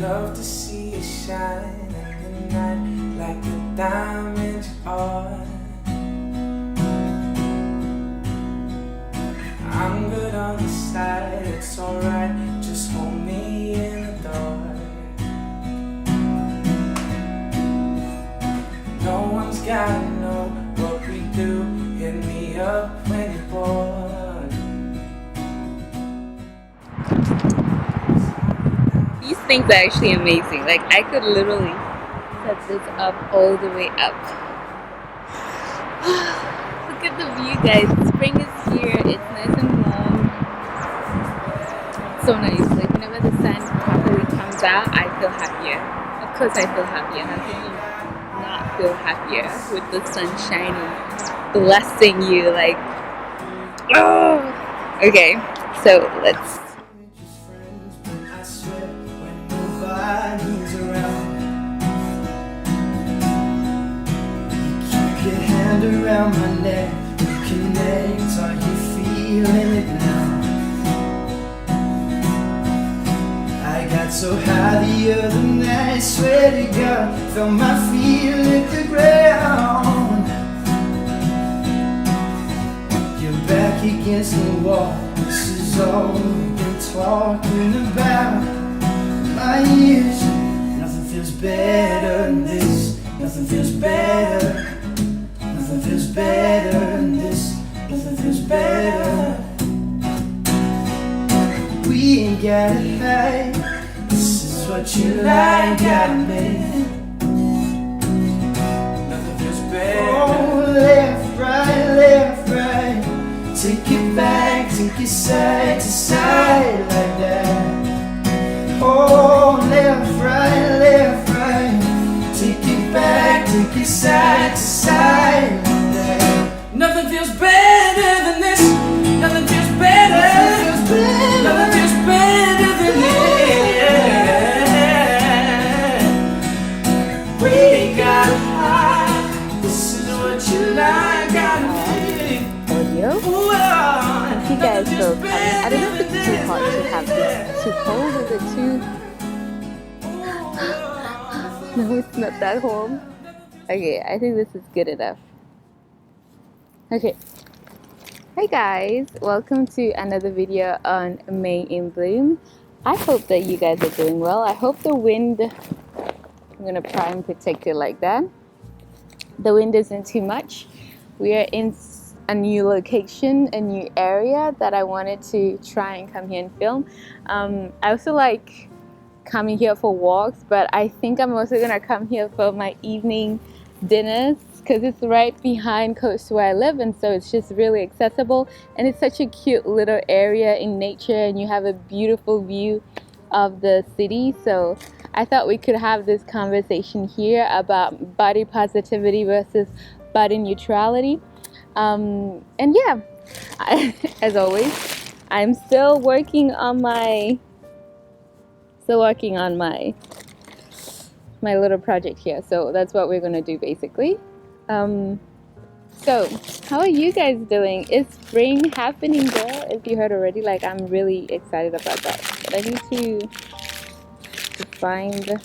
Love to see you shine in the night like a diamond you are. I'm good on the side, it's alright, just hold me in the dark. No one's gotta know what we do, hit me up when you're bored. These things are actually amazing. Like, I could literally set this up all the way up. Look at the view, guys. Spring is here. It's nice and warm. So nice. Like, whenever the sun properly comes out, I feel happier. Of course I feel happier. How can you not feel happier with the sun shining, blessing you? Like, oh! Okay, so let's... Nobody's around. You keep your hand around my neck. We connect. Are you feeling it now? I got so high the other night, swear to God, felt my feet hit the ground. You're back against the wall. This is all we've been talking about. My ears, nothing feels better than this. Nothing feels better. Nothing feels better than this. Nothing feels better. We ain't gotta hide. This is what you like, got me. Nothing feels better. Oh, left, right. Take it back, take it side to side like that. Oh, left, right. Take it back, take it side to side like that. Nothing feels better than this. Nothing feels better. Nothing feels better than this. We got high. This is what you like, Audio. Thank you guys for coming. I don't know if it's too hot to have this too cold. Is it too... No, it's not that warm. Okay, I think this is good enough. Okay. Hey guys, welcome to another video on May in Bloom. I hope that you guys are doing well. I hope the wind... I'm gonna try and protect it like that. The wind isn't too much. We are in a new location, a new area that I wanted to try and come here and film. I also like coming here for walks, but I think I'm also gonna come here for my evening dinners because it's right behind close to where I live, and so it's just really accessible, and it's such a cute little area in nature, and you have a beautiful view of the city. So I thought we could have this conversation here about body positivity versus body neutrality. And yeah, as always, I'm still working on my little project here. So that's what we're gonna do basically. So how are you guys doing? Is spring happening there? If you heard already, like, I'm really excited about that. But I need to find...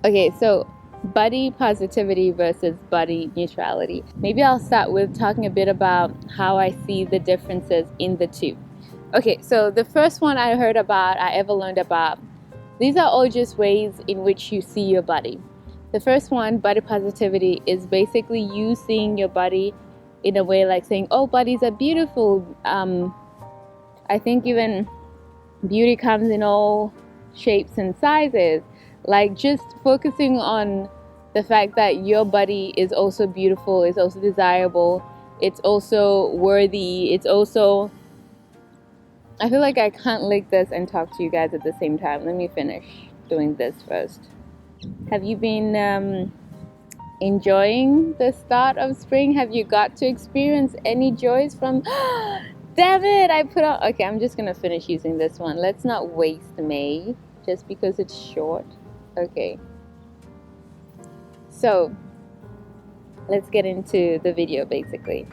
Okay, so body positivity versus body neutrality. Maybe I'll start with talking a bit about how I see the differences in the two. Okay, so the first one I ever learned about, these are all just ways in which you see your body. The first one, body positivity, is basically you seeing your body in a way like saying, oh, bodies are beautiful. I think even beauty comes in all shapes and sizes. Like, just focusing on the fact that your body is also beautiful, is also desirable, it's also worthy, it's also... I feel like I can't lick this and talk to you guys at the same time. Let me finish doing this first. Have you been enjoying the start of spring? Have you got to experience any joys from... Damn it, I put on... Okay, I'm just gonna finish using this one. Let's not waste May just because it's short. Okay. So, let's get into the video basically.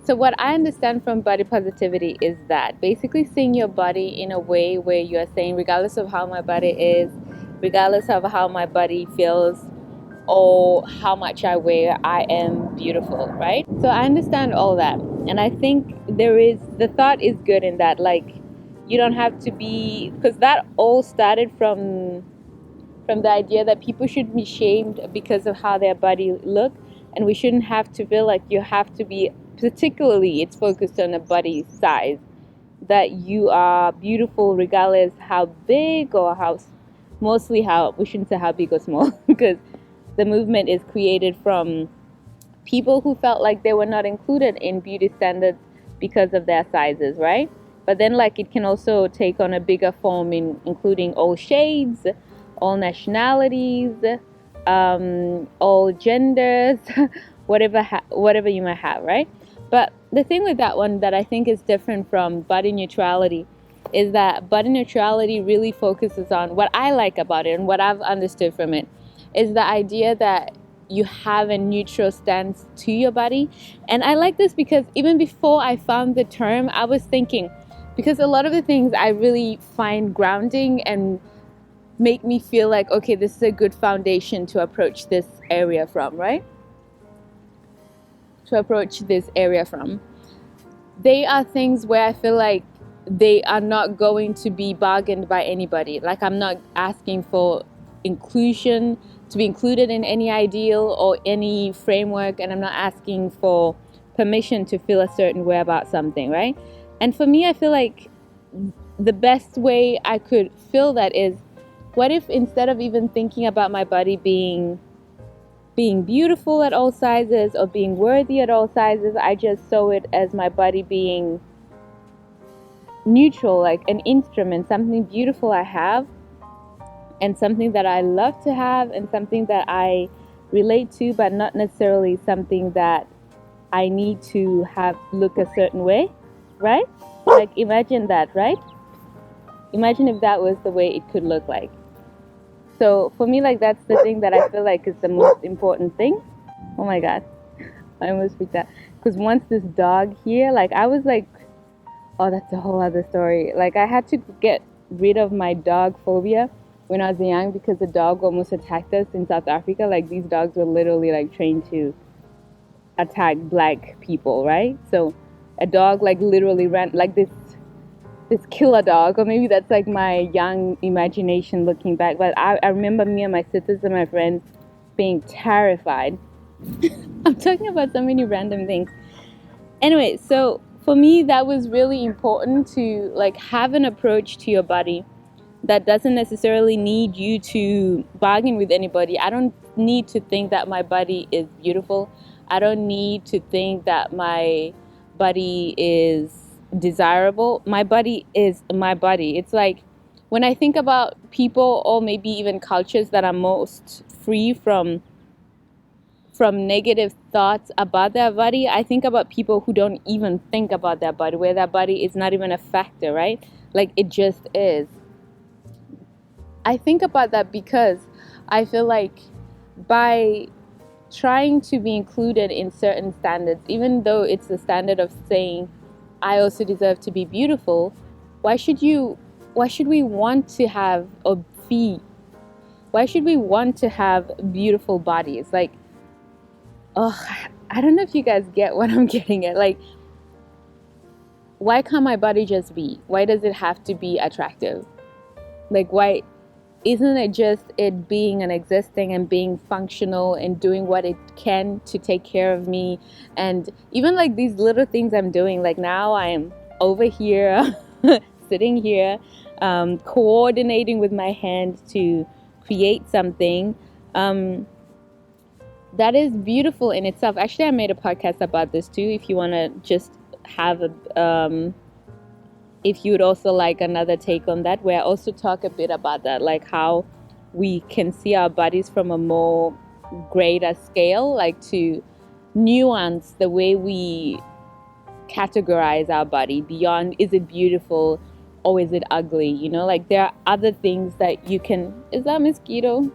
So what I understand from body positivity is that basically seeing your body in a way where you are saying, regardless of how my body is, regardless of how my body feels, or how much I weigh, I am beautiful, right? So I understand all that. And I think the thought is good in that, like, you don't have to be, because that all started from the idea that people should be shamed because of how their body look, and we shouldn't have to feel like you have to be, particularly it's focused on a body size, that you are beautiful regardless how big or how, mostly how, we shouldn't say how big or small because the movement is created from people who felt like they were not included in beauty standards because of their sizes, right? But then, like, it can also take on a bigger form in including all shades, all nationalities, all genders, whatever you might have, right? But the thing with that one that I think is different from body neutrality is that body neutrality really focuses on, what I like about it and what I've understood from it is the idea that you have a neutral stance to your body. And I like this because even before I found the term, I was thinking, because a lot of the things I really find grounding and make me feel like, okay, this is a good foundation to approach this area from, right? To approach this area from. They are things where I feel like they are not going to be bargained by anybody. Like, I'm not asking for inclusion, to be included in any ideal or any framework, and I'm not asking for permission to feel a certain way about something, right? And for me, I feel like the best way I could feel that is, what if instead of even thinking about my body being beautiful at all sizes or being worthy at all sizes, I just saw it as my body being neutral, like an instrument, something beautiful I have, and something that I love to have, and something that I relate to, but not necessarily something that I need to have look a certain way, right? Like, imagine that, right? Imagine if that was the way it could look like. So for me, like, that's the thing that I feel like is the most important thing. Oh my god, I almost freaked out. Because once this dog here, like, I was like, oh, that's a whole other story. Like, I had to get rid of my dog phobia when I was young because the dog almost attacked us in South Africa. Like, these dogs were literally like trained to attack black people, right? So a dog like literally ran, like, this killer dog, or maybe that's like my young imagination looking back. But I remember me and my sisters and my friends being terrified. I'm talking about so many random things. Anyway, so for me, that was really important to, like, have an approach to your body that doesn't necessarily need you to bargain with anybody. I don't need to think that my body is beautiful. I don't need to think that my body is desirable. My body is my body. It's like, when I think about people, or maybe even cultures that are most free from negative thoughts about their body, I think about people who don't even think about their body, where their body is not even a factor, right? Like, it just is. I think about that because I feel like by trying to be included in certain standards, even though it's the standard of saying, I also deserve to be beautiful, why should we want to have, or be, why should we want to have beautiful bodies? Like, oh, I don't know if you guys get what I'm getting at. Like, why can't my body just be? Why does it have to be attractive? Like, why isn't it just it being and existing and being functional and doing what it can to take care of me? And even like these little things I'm doing, like now I'm over here sitting here, coordinating with my hands to create something. That is beautiful in itself. Actually, I made a podcast about this too. If you want to just have a, if you would also like another take on that, where I also talk a bit about that, like how we can see our bodies from a more greater scale, like to nuance the way we categorize our body beyond, is it beautiful or is it ugly? You know, like there are other things that you can, is that a mosquito?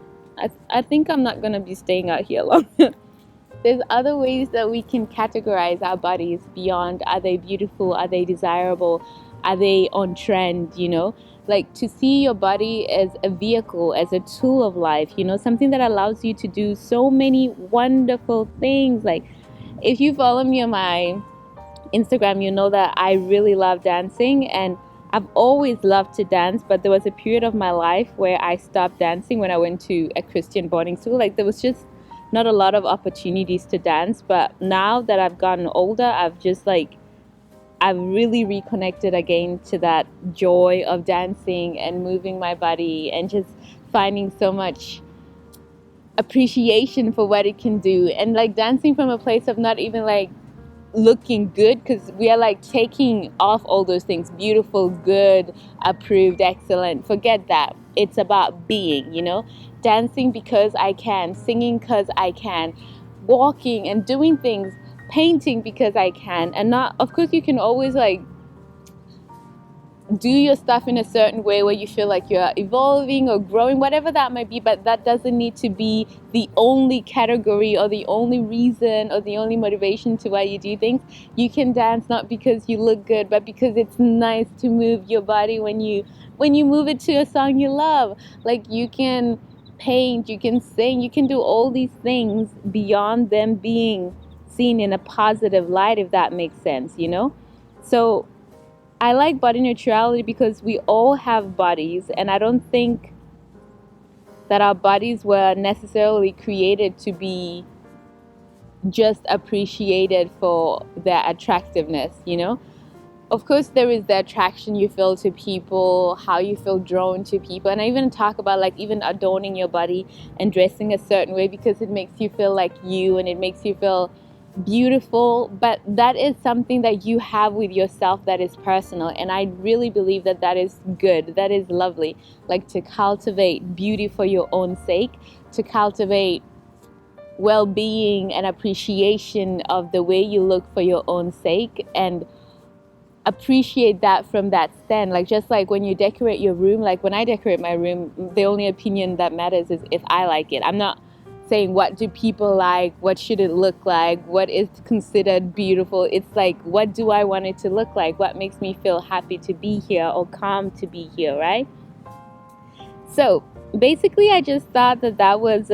I think I'm not going to be staying out here long. there's other ways that we can categorize our bodies beyond, are they beautiful, are they desirable, are they on trend, you know? Like, to see your body as a vehicle, as a tool of life, you know, something that allows you to do so many wonderful things. Like, if you follow me on my Instagram, you know that I really love dancing, and I've always loved to dance, but there was a period of my life where I stopped dancing when I went to a Christian boarding school. Like, there was just not a lot of opportunities to dance. But now that I've gotten older, I've really reconnected again to that joy of dancing and moving my body and just finding so much appreciation for what it can do, and like dancing from a place of not even like looking good, because we are like taking off all those things: beautiful, good, approved, excellent. Forget that. It's about being, you know, dancing because I can, singing because I can, walking and doing things, painting because I can. And not, of course you can always like do your stuff in a certain way where you feel like you're evolving or growing, whatever that might be, but that doesn't need to be the only category or the only reason or the only motivation to why you do things. You can dance not because you look good, but because it's nice to move your body when you move it to a song you love. Like, you can paint, you can sing, you can do all these things beyond them being seen in a positive light, if that makes sense, you know? So I like body neutrality because we all have bodies, and I don't think that our bodies were necessarily created to be just appreciated for their attractiveness, you know? Of course, there is the attraction you feel to people, how you feel drawn to people. And I even talk about like even adorning your body and dressing a certain way because it makes you feel like you, and it makes you feel beautiful. But that is something that you have with yourself that is personal. And I really believe that that is good. That is lovely. Like, to cultivate beauty for your own sake, to cultivate well-being and appreciation of the way you look for your own sake, and appreciate that from that stand. Like, just like when you decorate your room, like when I decorate my room, the only opinion that matters is if I like it. I'm not saying what do people like, what should it look like, what is considered beautiful. It's like, what do I want it to look like, what makes me feel happy to be here or calm to be here, right? So basically I just thought that that was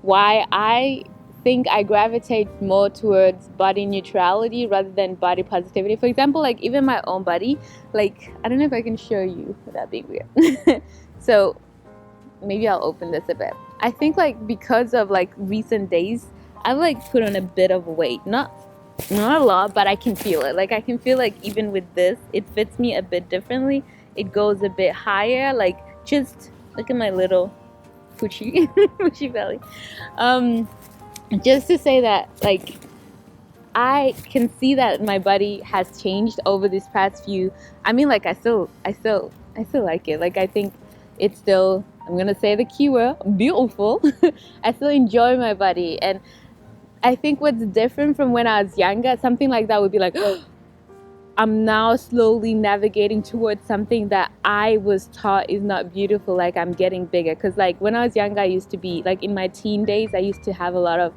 why I think I gravitate more towards body neutrality rather than body positivity. For example, like even my own body, like, I don't know if I can show you without being weird. So maybe I'll open this a bit. I think like because of like recent days, I've like put on a bit of weight. Not a lot, but I can feel it. Like, I can feel like even with this, it fits me a bit differently. It goes a bit higher. Like, just look at my little poochie poochie belly. Just to say that, like, I can see that my body has changed over this past few. I mean, like, I still like it. Like, I think it's still, I'm gonna say the keyword, beautiful. I still enjoy my body, and I think what's different from when I was younger, something like that would be like, I'm now slowly navigating towards something that I was taught is not beautiful. Like, I'm getting bigger. Because like when I was younger, I used to be like, in my teen days, I used to have a lot of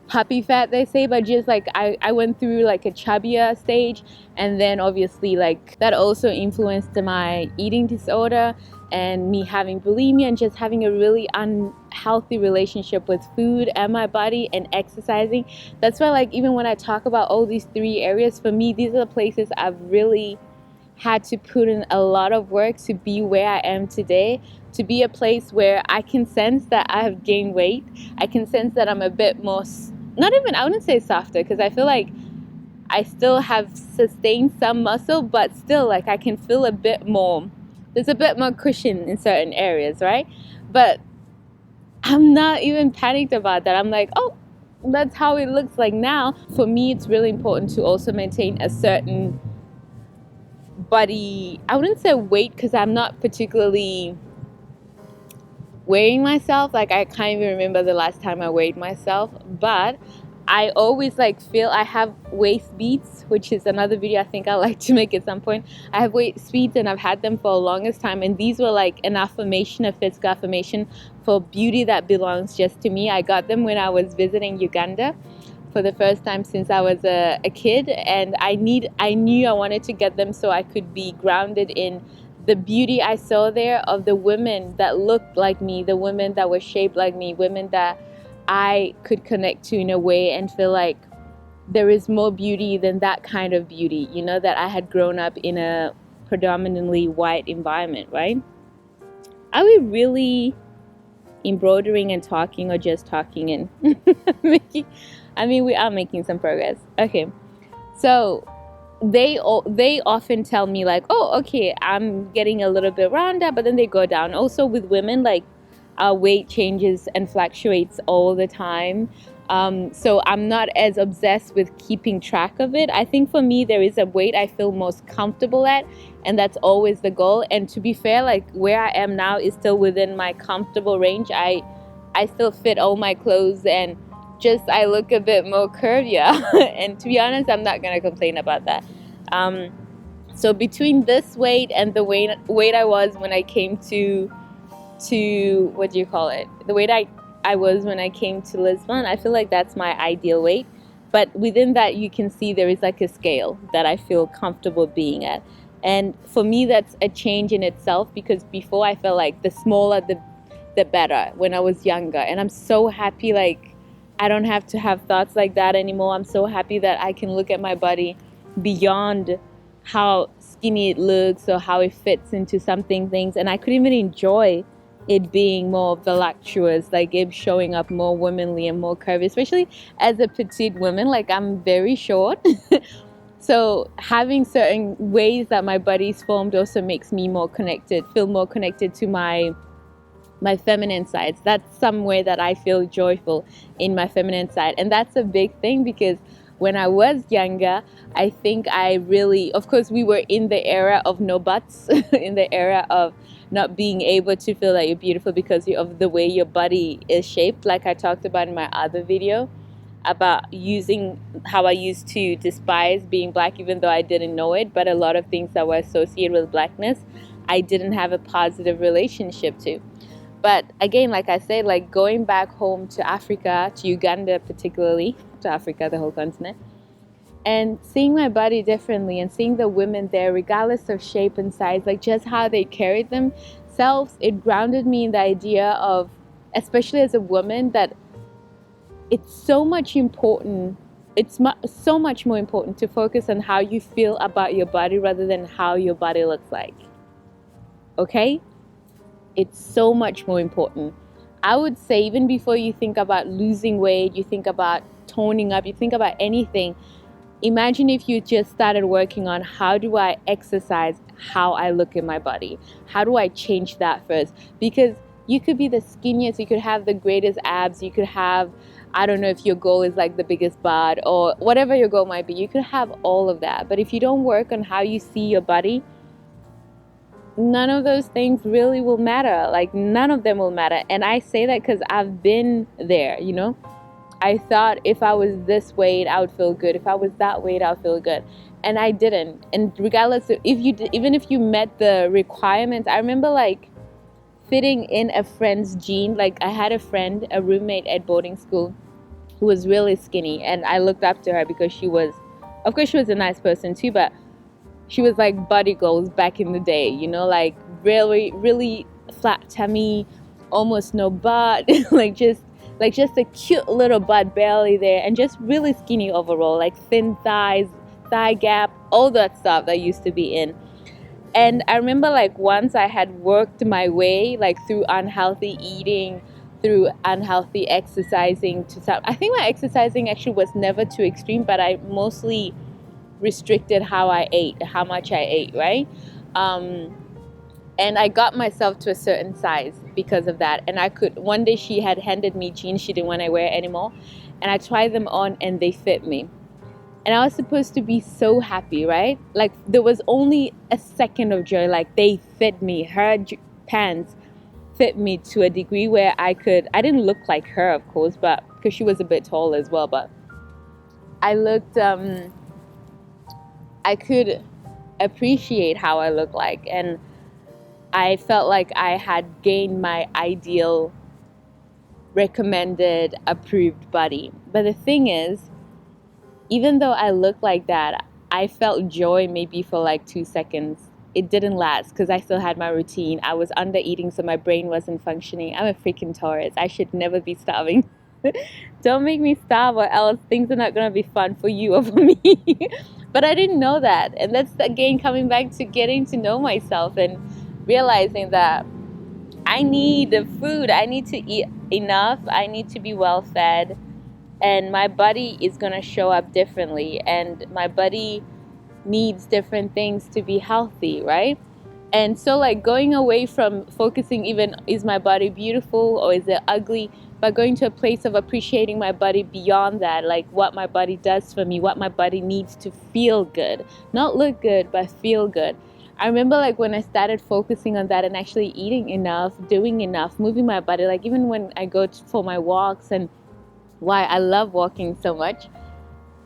puppy fat, they say, but just like I went through like a chubbier stage, and then obviously like that also influenced my eating disorder and me having bulimia and just having a really unhealthy relationship with food and my body and exercising. That's why, like, even when I talk about all these three areas, for me, these are the places I've really had to put in a lot of work to be where I am today, to be a place where I can sense that I have gained weight. I can sense that I'm a bit more, not even, I wouldn't say softer, because I feel like I still have sustained some muscle, but still, like, I can feel a bit more, there's a bit more cushion in certain areas, right? But I'm not even panicked about that. I'm like, oh, that's how it looks like now. For me, it's really important to also maintain a certain body, I wouldn't say weight, because I'm not particularly weighing myself. Like, I can't even remember the last time I weighed myself, but I always like feel I have waist beads, which is another video I think I'd like to make at some point. I have waist beads and I've had them for the longest time, and these were like an affirmation, a physical affirmation for beauty that belongs just to me. I got them when I was visiting Uganda for the first time since I was a kid, and I knew I wanted to get them so I could be grounded in the beauty I saw there of the women that looked like me, the women that were shaped like me, women that I could connect to in a way and feel like there is more beauty than that kind of beauty, you know, that I had grown up in a predominantly white environment, right? Are we really embroidering and talking, or just talking and making, I mean, we are making some progress. Okay, so they often tell me like, oh, okay, I'm getting a little bit rounder, but then they go down. Also with women, like our weight changes and fluctuates all the time. So I'm not as obsessed with keeping track of it. I think for me, there is a weight I feel most comfortable at, and that's always the goal. And to be fair, like where I am now is still within my comfortable range. I still fit all my clothes, and just I look a bit more curvier. And to be honest, I'm not gonna complain about that. So between this weight and the weight I was when I came to what do you call it? The weight I was when I came to Lisbon, I feel like that's my ideal weight. But within that, you can see there is like a scale that I feel comfortable being at. And for me, that's a change in itself, because before I felt like the smaller the better when I was younger. And I'm so happy, like I don't have to have thoughts like that anymore. I'm so happy that I can look at my body beyond how skinny it looks or how it fits into something things, and I could even enjoy it being more voluptuous, like it showing up more womanly and more curvy, especially as a petite woman. Like I'm very short. So having certain ways that my body's formed also makes me more connected, feel more connected to my feminine sides. That's some way that I feel joyful in my feminine side. And that's a big thing, because when I was younger, I think I really, of course, we were in the era of no butts, in the era of not being able to feel that you're beautiful because of the way your body is shaped, like I talked about in my other video about using how I used to despise being black, even though I didn't know it. But a lot of things that were associated with blackness, I didn't have a positive relationship to. But again, like I said, like going back home to Africa, to Uganda particularly, to Africa, the whole continent, and seeing my body differently and seeing the women there, regardless of shape and size, like just how they carried themselves, it grounded me in the idea of, especially as a woman, that it's so much important. It's so much more important to focus on how you feel about your body rather than how your body looks like. Okay? It's so much more important. I would say even before you think about losing weight, you think about toning up, you think about anything, imagine if you just started working on how do I exercise how I look in my body? How do I change that first? Because you could be the skinniest, you could have the greatest abs, you could have, I don't know if your goal is like the biggest bod or whatever your goal might be, you could have all of that. But if you don't work on how you see your body, none of those things really will matter. Like none of them will matter. And I say that because I've been there, you know. I thought if I was this weight, I would feel good. If I was that weight, I would feel good. And I didn't. And regardless of if you did, even if you met the requirements, I remember like fitting in a friend's jean. Like I had a friend, a roommate at boarding school, who was really skinny, and I looked up to her because she was, of course, she was a nice person too, but she was like body goals back in the day, you know, like really, really flat tummy, almost no butt, like just a cute little butt belly there, and just really skinny overall, like thin thighs, thigh gap, all that stuff that used to be in. And I remember like once I had worked my way like through unhealthy eating, through unhealthy exercising to some, I think my exercising actually was never too extreme, but I mostly restricted how I ate, how much I ate, right? And I got myself to a certain size because of that. And I could, one day she had handed me jeans she didn't want to wear anymore, and I tried them on and they fit me. And I was supposed to be so happy, right? Like there was only a second of joy, like they fit me. Her pants fit me to a degree where I didn't look like her, of course, but because she was a bit tall as well, but I looked, I could appreciate how I look like, and I felt like I had gained my ideal, recommended, approved body. But the thing is, even though I looked like that, I felt joy maybe for like 2 seconds. It didn't last because I still had my routine. I was under eating, so my brain wasn't functioning. I'm a freaking Taurus. I should never be starving. Don't make me starve, or else things are not going to be fun for you or for me. But I didn't know that. And that's again coming back to getting to know myself and realizing that I need the food. I need to eat enough. I need to be well fed. And my body is going to show up differently. And my body needs different things to be healthy, right? And so like going away from focusing even is my body beautiful or is it ugly, but going to a place of appreciating my body beyond that, like what my body does for me, what my body needs to feel good, not look good, but feel good. I remember like when I started focusing on that and actually eating enough, doing enough, moving my body, like even when I go for my walks, and why I love walking so much,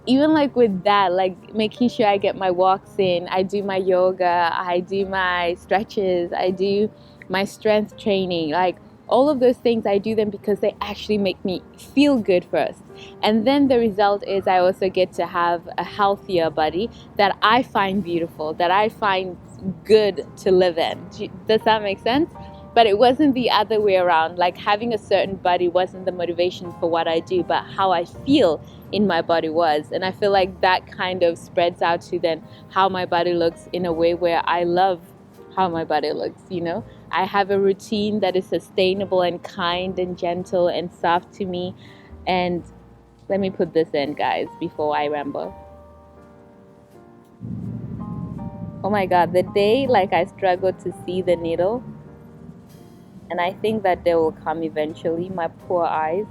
even like with that, like making sure I get my walks in, I do my yoga, I do my stretches, I do my strength training, like all of those things, I do them because they actually make me feel good first. And then the result is I also get to have a healthier body that I find beautiful, that I find good to live in. Does that make sense? But it wasn't the other way around. Like having a certain body wasn't the motivation for what I do, but how I feel in my body was. And I feel like that kind of spreads out to then how my body looks in a way where I love how my body looks, you know? I have a routine that is sustainable and kind and gentle and soft to me. And let me put this in, guys, before I ramble. Oh my God, the day like I struggled to see the needle, and I think that day will come eventually, my poor eyes.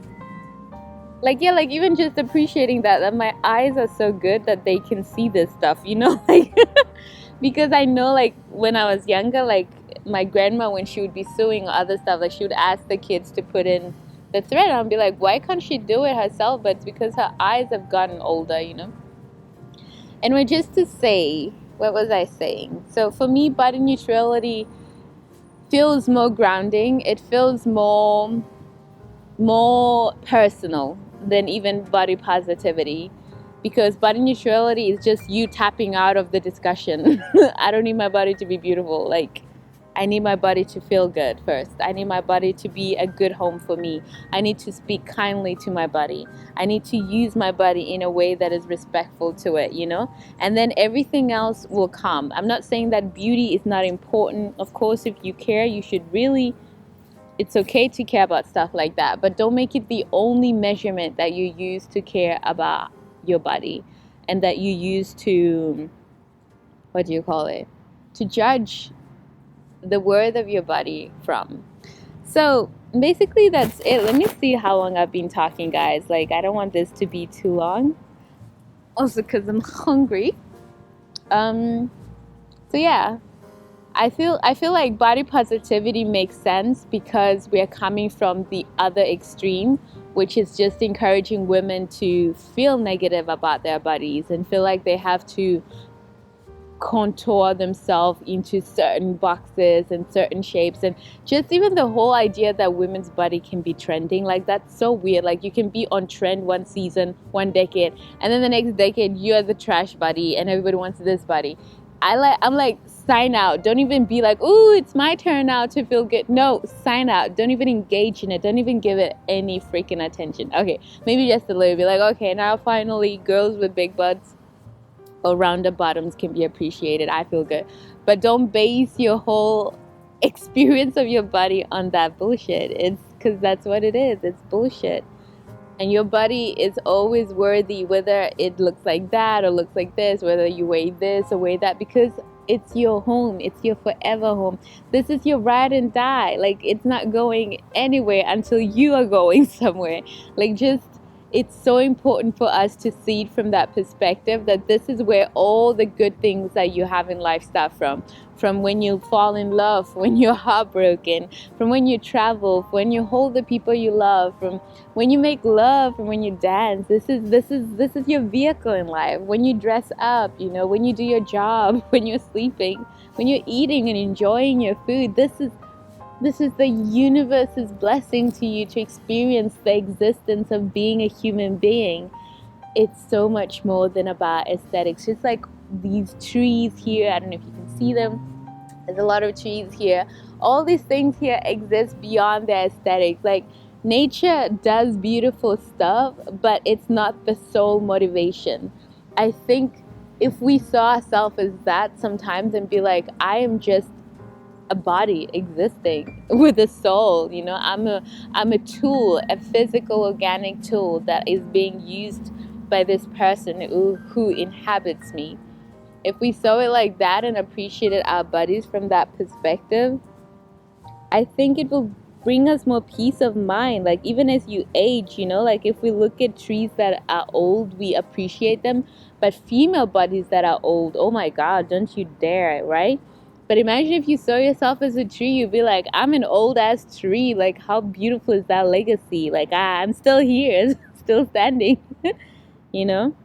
Like, yeah, like even just appreciating that my eyes are so good that they can see this stuff, you know? Like, because I know like when I was younger, like my grandma, when she would be sewing or other stuff, like she would ask the kids to put in the thread. I'd be like, why can't she do it herself? But it's because her eyes have gotten older, you know? And we're just to say, what was I saying? So for me, body neutrality feels more grounding. It feels more personal than even body positivity, because body neutrality is just you tapping out of the discussion. I don't need my body to be beautiful. Like, I need my body to feel good first. I need my body to be a good home for me. I need to speak kindly to my body. I need to use my body in a way that is respectful to it, you know? And then everything else will come. I'm not saying that beauty is not important. Of course, if you care, you should really, it's okay to care about stuff like that, but don't make it the only measurement that you use to care about your body and that you use to, what do you call it, to judge the worth of your body from. So basically that's it. Let me see how long I've been talking, guys. Like, I don't want this to be too long, also because I'm hungry. So yeah, I feel like body positivity makes sense because we are coming from the other extreme, which is just encouraging women to feel negative about their bodies and feel like they have to contour themselves into certain boxes and certain shapes, and just even the whole idea that women's body can be trending, like that's so weird. Like you can be on trend one season, one decade, and then the next decade you're the trash body and everybody wants this body. I'm like, sign out. Don't even be like, ooh, it's my turn now to feel good. No, sign out. Don't even engage in it. Don't even give it any freaking attention. Okay, maybe just a little bit, like, okay, now finally girls with big butts or rounded bottoms can be appreciated. I feel good. But don't base your whole experience of your body on that bullshit. It's because that's what it is. It's bullshit. And your body is always worthy, whether it looks like that or looks like this, whether you weigh this or weigh that, because it's your home. It's your forever home. This is your ride and die. Like, it's not going anywhere until you are going somewhere. Like, just it's so important for us to see it from that perspective, that this is where all the good things that you have in life start from when you fall in love, when you're heartbroken, from when you travel, when you hold the people you love, from when you make love, and when you dance. This is your vehicle in life. When you dress up, you know, when you do your job, when you're sleeping, when you're eating and enjoying your food. This is the universe's blessing to you to experience the existence of being a human being. It's so much more than about aesthetics. Just like these trees here, I don't know if you can see them. There's a lot of trees here. All these things here exist beyond their aesthetics. Like, nature does beautiful stuff, but it's not the sole motivation. I think if we saw ourselves as that sometimes and be like, I am just a body existing with a soul, you know, I'm a tool, a physical organic tool that is being used by this person who inhabits me. If we saw it like that and appreciated our bodies from that perspective, I think it will bring us more peace of mind. Like, even as you age, you know, like if we look at trees that are old, we appreciate them. But female bodies that are old, oh my God, don't you dare, right? But imagine if you saw yourself as a tree, you'd be like, I'm an old ass tree. Like, how beautiful is that legacy? Like, I'm still here, still standing, you know?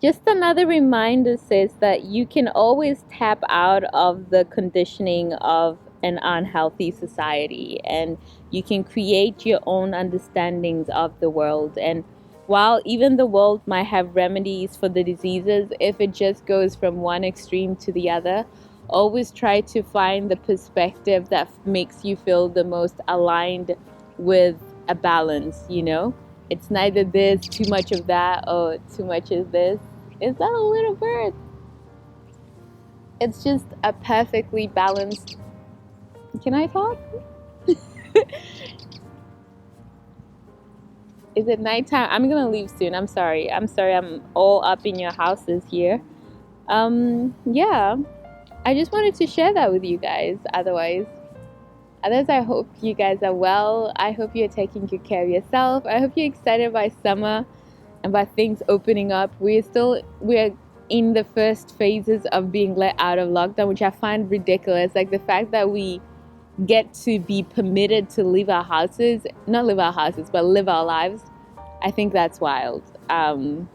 Just another reminder says that you can always tap out of the conditioning of an unhealthy society, and you can create your own understandings of the world. And while even the world might have remedies for the diseases, if it just goes from one extreme to the other, always try to find the perspective that makes you feel the most aligned with a balance, you know? It's neither this, too much of that, or too much of this. Is that a little bird? It's just a perfectly balanced. Can I talk? Is it nighttime? I'm gonna leave soon. I'm sorry. I'm all up in your houses here. Yeah. I just wanted to share that with you guys. Others, I hope you guys are well. I hope you're taking good care of yourself. I hope you're excited by summer and by things opening up. We're in the first phases of being let out of lockdown, which I find ridiculous. Like, the fact that we get to be permitted to leave our houses, not live our houses, but live our lives. I think that's wild. Anyway,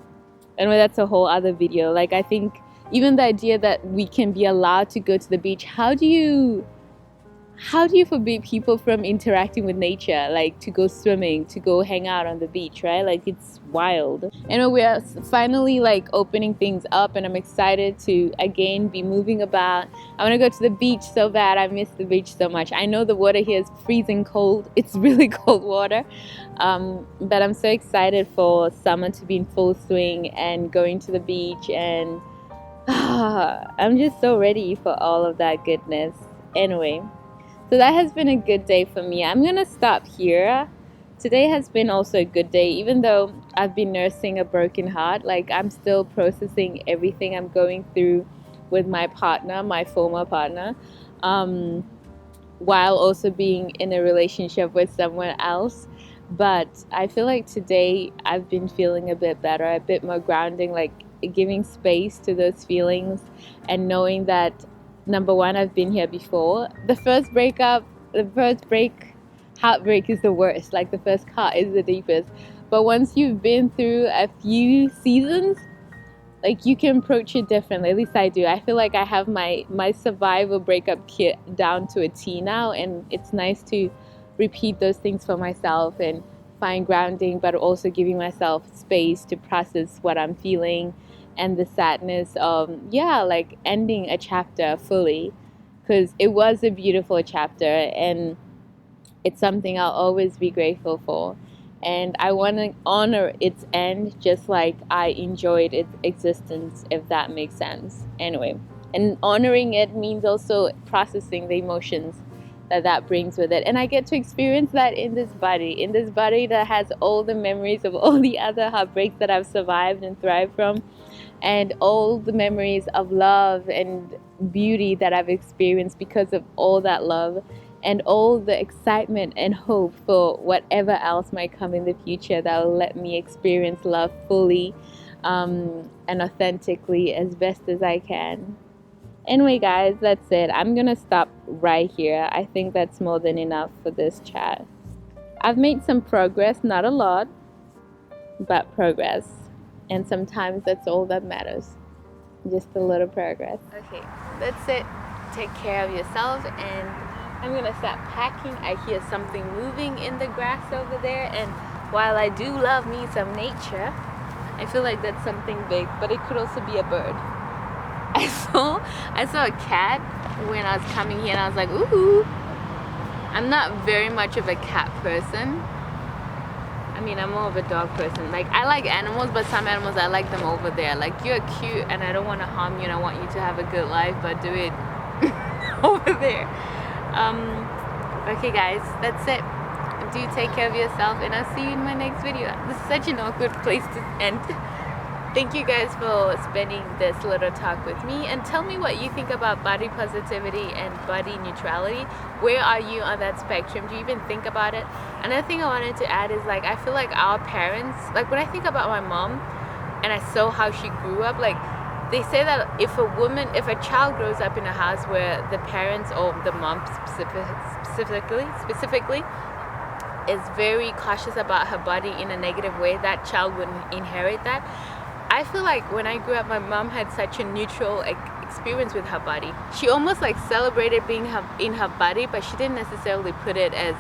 that's a whole other video. Like, I think even the idea that we can be allowed to go to the beach, how do you forbid people from interacting with nature, like to go swimming, to go hang out on the beach, right? Like, it's wild. And we are finally like opening things up, and I'm excited to again be moving about. I want to go to the beach so bad. I miss the beach so much. I know the water here is freezing cold. It's really cold water. But I'm so excited for summer to be in full swing and going to the beach, and I'm just so ready for all of that goodness. Anyway, so that has been a good day for me. I'm gonna stop here. Today has been also a good day, even though I've been nursing a broken heart. Like, I'm still processing everything I'm going through with my partner, my former partner, while also being in a relationship with someone else. But I feel like today I've been feeling a bit better, a bit more grounding, like giving space to those feelings and knowing that, number one, I've been here before. The first break, heartbreak is the worst. Like, the first cut is the deepest. But once you've been through a few seasons, like, you can approach it differently. At least I do. I feel like I have my survival breakup kit down to a T now, and it's nice to repeat those things for myself and find grounding, but also giving myself space to process what I'm feeling and the sadness of, like ending a chapter fully, because it was a beautiful chapter and it's something I'll always be grateful for. And I want to honor its end just like I enjoyed its existence, if that makes sense. Anyway, and honoring it means also processing the emotions that brings with it. And I get to experience that in this body that has all the memories of all the other heartbreaks that I've survived and thrived from, and all the memories of love and beauty that I've experienced because of all that love. and all the excitement and hope for whatever else might come in the future that will let me experience love fully and authentically as best as I can. Anyway, guys, that's it. I'm gonna stop right here. I think that's more than enough for this chat. I've made some progress, not a lot, but progress. And sometimes that's all that matters. Just a little progress. Okay, that's it. Take care of yourself, and I'm gonna start packing. I hear something moving in the grass over there, and while I do love me some nature, I feel like that's something big, but it could also be a bird. I saw a cat when I was coming here, and I was like, ooh. I'm not very much of a cat person. I mean, I'm more of a dog person. Like, I like animals, but some animals, I like them over there. Like, you're cute, and I don't want to harm you, and I want you to have a good life, but do it over there. Okay, guys, that's it. Do take care of yourself, and I'll see you in my next video. This is such an awkward place to end. Thank you guys for spending this little talk with me, and tell me what you think about body positivity and body neutrality. Where are you on that spectrum? Do you even think about it? Another thing I wanted to add is, like, I feel like our parents, like when I think about my mom and I saw how she grew up, like they say that if a child grows up in a house where the parents or the mom specifically is very cautious about her body in a negative way, that child would inherit that. I feel like when I grew up, my mom had such a neutral experience with her body. She almost like celebrated being in her body, but she didn't necessarily put it as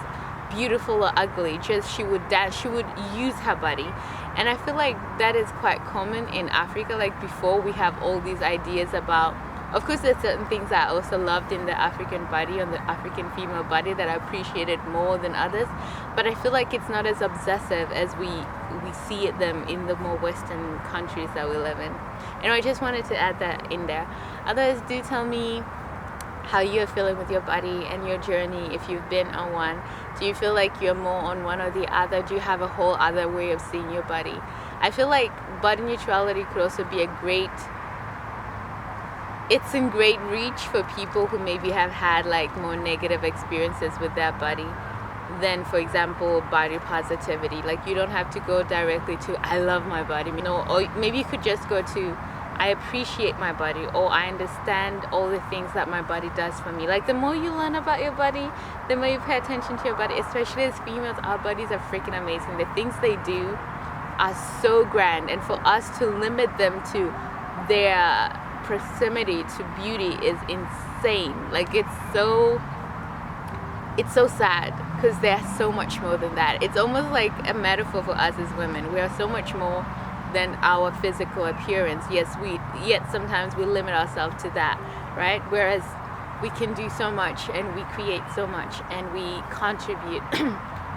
beautiful or ugly. Just she would dance, she would use her body. And I feel like that is quite common in Africa. Like, before we have all these ideas about, of course there's certain things I also loved in the African body, on the African female body, that I appreciated more than others, but I feel like it's not as obsessive as we see them in the more Western countries that we live in. And I just wanted to add that in there. Otherwise, do tell me how you're feeling with your body and your journey, if you've been on one. Do you feel like you're more on one or the other? Do you have a whole other way of seeing your body? I feel like body neutrality could also be it's in great reach for people who maybe have had like more negative experiences with their body than, for example, body positivity. Like, you don't have to go directly to I love my body, you know, or maybe you could just go to I appreciate my body, or I understand all the things that my body does for me. Like, the more you learn about your body, the more you pay attention to your body. Especially as females, our bodies are freaking amazing. The things they do are so grand, and for us to limit them to their proximity to beauty is insane. Like, it's so sad, because they're so much more than that. It's almost like a metaphor for us as women. We are so much more than our physical appearance. Yet sometimes we limit ourselves to that, right? Whereas we can do so much, and we create so much, and we contribute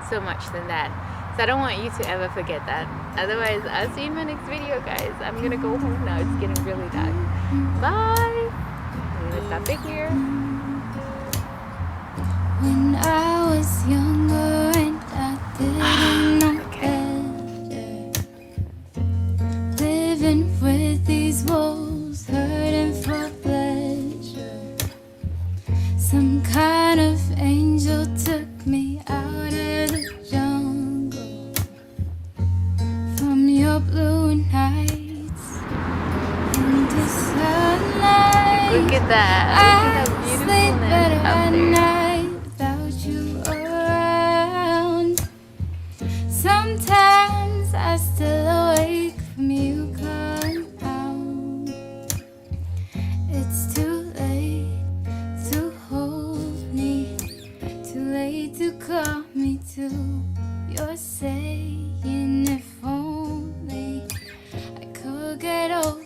so much than that. So I don't want you to ever forget that. Otherwise, I'll see you in my next video, guys. I'm gonna go home now. It's getting really dark. Bye. I'm gonna stop it here. When I was younger and I didn't know better, living with these wolves, hurting for pleasure. Some kind of angel took me out of the jungle, from your blue nights into sunlight. Look at that. Look at how beautiful it is up there. Sometimes I still awake from you calling out. It's too late to hold me, too late to call me to your saying, if only I could get over